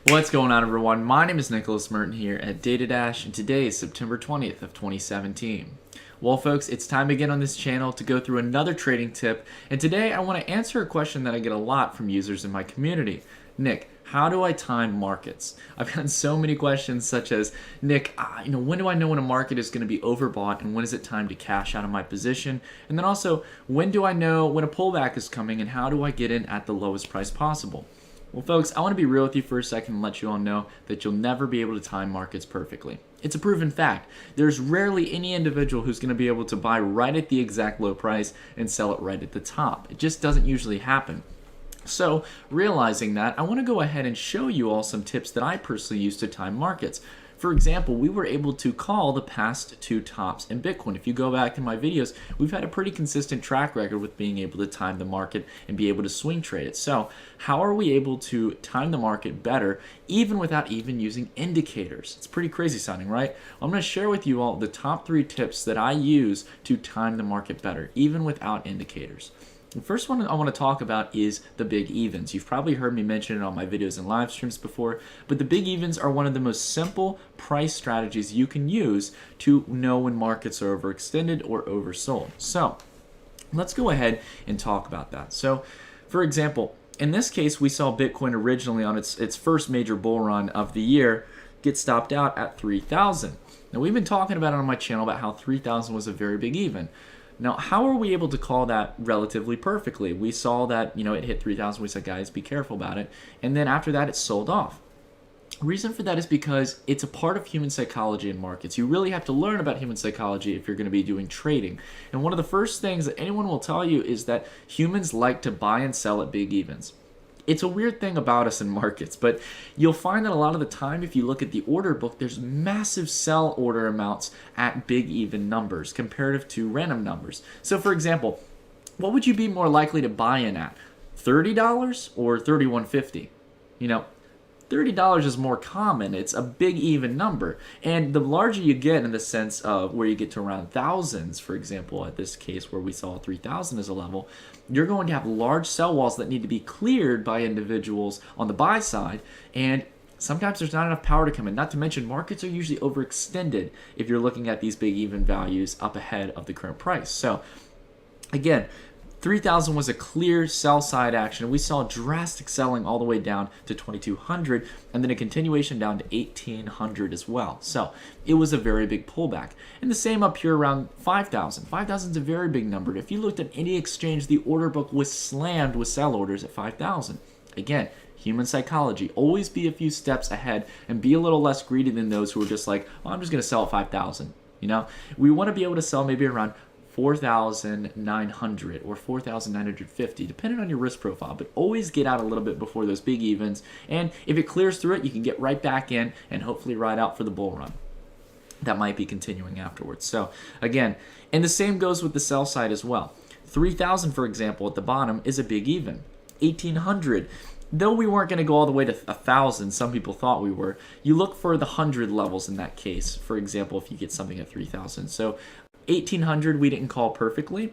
What's going on, everyone? My name is Nicholas Merton here at Data Dash, and today is September 20th of 2017. Well, folks, it's time again on this channel to go through another trading tip, and today I want to answer a question that I get a lot from users in my community. Nick, how do I time markets? I've gotten so many questions such as, Nick, when do I know when a market is going to be overbought and when is it time to cash out of my position? And then also, when do I know when a pullback is coming and how do I get in at the lowest price possible? Well, folks, I want to be real with you for a second and let you all know that you'll never be able to time markets perfectly. It's a proven fact. There's rarely any individual who's going to be able to buy right at the exact low price and sell it right at the top. It just doesn't usually happen. So, realizing that, I want to go ahead and show you all some tips that I personally use to time markets. For example, we were able to call the past two tops in Bitcoin. If you go back to my videos, we've had a pretty consistent track record with being able to time the market and be able to swing trade it. So, how are we able to time the market better even without even using indicators? It's pretty crazy sounding, right? I'm going to share with you all the top 3 tips that I use to time the market better, even without indicators. The first one I want to talk about is the big evens. You've probably heard me mention it on my videos and live streams before, but the big evens are one of the most simple price strategies you can use to know when markets are overextended or oversold. So let's go ahead and talk about that. So for example, in this case, we saw Bitcoin originally on its first major bull run of the year get stopped out at 3,000. Now we've been talking about it on my channel about how 3,000 was a very big even. Now, how are we able to call that relatively perfectly? We saw that, it hit 3,000. We said, guys, be careful about it. And then after that, it sold off. The reason for that is because it's a part of human psychology in markets. You really have to learn about human psychology if you're going to be doing trading. And one of the first things that anyone will tell you is that humans like to buy and sell at big evens. It's a weird thing about us in markets, but you'll find that a lot of the time, if you look at the order book, there's massive sell order amounts at big even numbers comparative to random numbers. So for example, what would you be more likely to buy in at? $30 or $31.50? $30 is more common. It's a big even number. And the larger you get in the sense of where you get to around thousands, for example, at this case where we saw 3,000 as a level, you're going to have large sell walls that need to be cleared by individuals on the buy side. And sometimes there's not enough power to come in. Not to mention markets are usually overextended if you're looking at these big even values up ahead of the current price. So again, 3,000 was a clear sell side action. We saw drastic selling all the way down to 2,200 and then a continuation down to 1,800 as well. So it was a very big pullback. And the same up here around 5,000. 5,000 is a very big number. If you looked at any exchange, the order book was slammed with sell orders at 5,000. Again, human psychology. Always be a few steps ahead and be a little less greedy than those who are just like, oh, I'm just going to sell at 5,000. We want to be able to sell maybe around 4,900 or 4,950, depending on your risk profile, but always get out a little bit before those big evens. And if it clears through it, you can get right back in and hopefully ride out for the bull run. That might be continuing afterwards. So again, and the same goes with the sell side as well. 3,000, for example, at the bottom is a big even. 1,800. Though we weren't going to go all the way to 1,000, some people thought we were, you look for the 100 levels in that case, for example, if you get something at 3,000. So 1,800 we didn't call perfectly,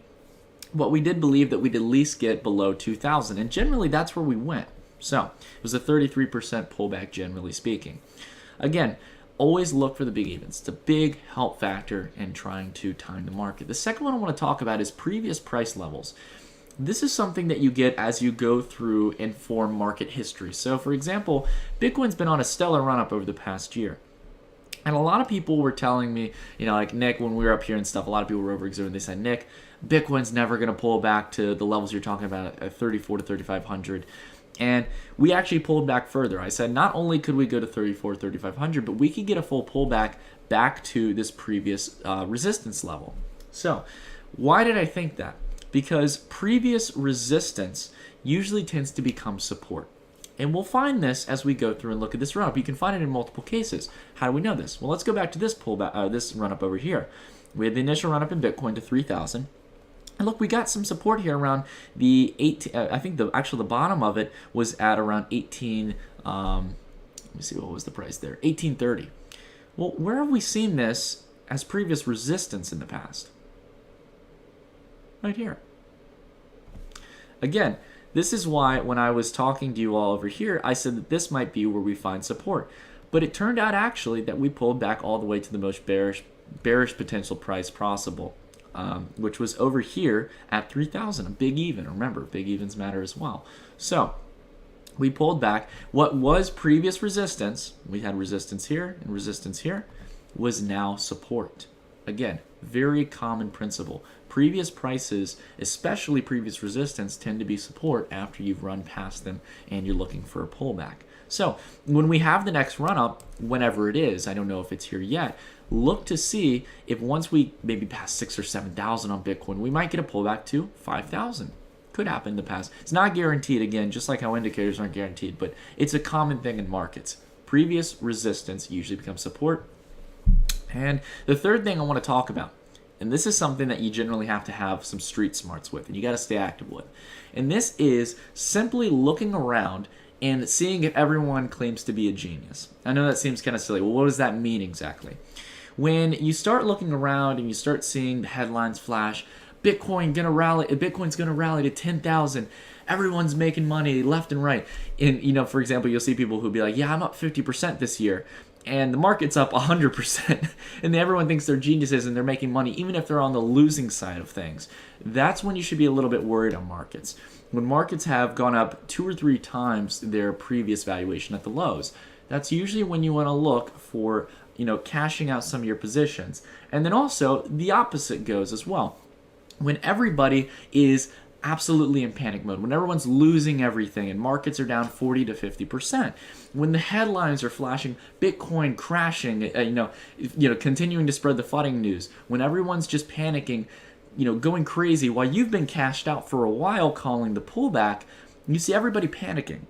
but we did believe that we'd at least get below 2,000, and generally that's where we went. So it was a 33% pullback, generally speaking. Again, always look for the big evens. It's a big help factor in trying to time the market. The second one I want to talk about is previous price levels. This is something that you get as you go through and form market history. So for example, Bitcoin's been on a stellar run up over the past year. And a lot of people were telling me, like Nick, when we were up here and stuff, a lot of people were overexerted. They said, Nick, Bitcoin's never going to pull back to the levels you're talking about at 34 to 3,500. And we actually pulled back further. I said not only could we go to 34, 3,500, but we could get a full pullback back to this previous resistance level. So why did I think that? Because previous resistance usually tends to become support. And we'll find this as we go through and look at this run-up. You can find it in multiple cases. How do we know this? Well, let's go back to this pullback, this run-up over here. We had the initial run-up in Bitcoin to 3,000. And look, we got some support here around the 18. I think the bottom of it was at around 18. Let me see, what was the price there? 1830. Well, where have we seen this as previous resistance in the past? Right here. Again, this is why when I was talking to you all over here, I said that this might be where we find support. But it turned out actually that we pulled back all the way to the most bearish potential price possible, which was over here at 3,000, a big even. Remember, big evens matter as well. So we pulled back. What was previous resistance, we had resistance here and resistance here, was now support. Again, very common principle. Previous prices, especially previous resistance, tend to be support after you've run past them and you're looking for a pullback. So when we have the next run up, whenever it is, I don't know if it's here yet, look to see if once we maybe pass 6,000 or 7,000 on Bitcoin, we might get a pullback to 5,000. Could happen in the past. It's not guaranteed, again, just like how indicators aren't guaranteed, but it's a common thing in markets. Previous resistance usually becomes support. And the third thing I want to talk about, and this is something that you generally have to have some street smarts with, and you got to stay active with. And this is simply looking around and seeing if everyone claims to be a genius. I know that seems kind of silly. Well, what does that mean exactly? When you start looking around and you start seeing the headlines flash, Bitcoin's gonna rally to 10,000. Everyone's making money left and right. And for example, you'll see people who'll be like, "Yeah, I'm up 50% this year." And the market's up 100%, and everyone thinks they're geniuses and they're making money, even if they're on the losing side of things. That's when you should be a little bit worried on markets. When markets have gone up 2 or 3 times their previous valuation at the lows, that's usually when you want to look for, cashing out some of your positions. And then also the opposite goes as well. When everybody is absolutely in panic mode, when everyone's losing everything and markets are down 40 to 50%, when the headlines are flashing, Bitcoin crashing, continuing to spread the flooding news, when everyone's just panicking, going crazy while you've been cashed out for a while calling the pullback, you see everybody panicking.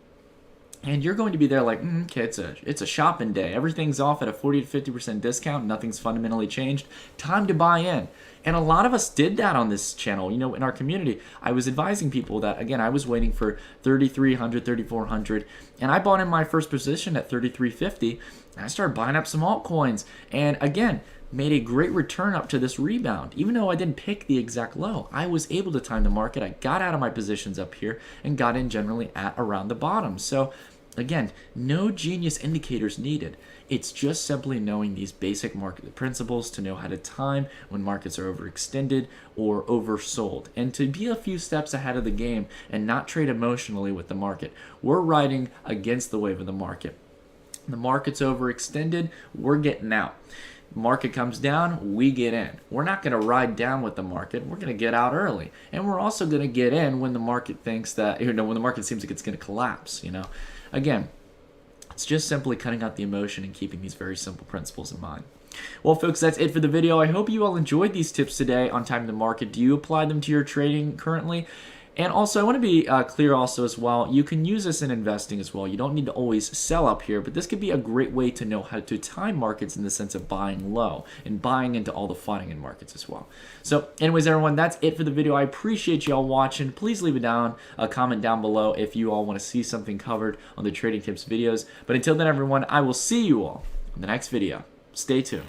And you're going to be there like, okay, it's a shopping day. Everything's off at a 40 to 50% discount. Nothing's fundamentally changed. Time to buy in. And a lot of us did that on this channel. In our community, I was advising people that, again, I was waiting for 3,300, 3,400. And I bought in my first position at 3,350. And I started buying up some altcoins. And again, made a great return up to this rebound. Even though I didn't pick the exact low, I was able to time the market. I got out of my positions up here and got in generally at around the bottom. So again, no genius indicators needed. It's just simply knowing these basic market principles to know how to time when markets are overextended or oversold, and to be a few steps ahead of the game and not trade emotionally with the market. We're riding against the wave of the market. The market's overextended, we're getting out. Market comes down, we get in. We're not going to ride down with the market. We're going to get out early. And we're also going to get in when the market thinks that, when the market seems like it's going to collapse, Again, it's just simply cutting out the emotion and keeping these very simple principles in mind. Well, folks, that's it for the video. I hope you all enjoyed these tips today on timing the market. Do you apply them to your trading currently? And also, I want to be clear also as well, you can use this in investing as well. You don't need to always sell up here, but this could be a great way to know how to time markets in the sense of buying low and buying into all the flooding in markets as well. So anyways, everyone, that's it for the video. I appreciate you all watching. Please leave a comment down below if you all want to see something covered on the trading tips videos. But until then, everyone, I will see you all in the next video. Stay tuned.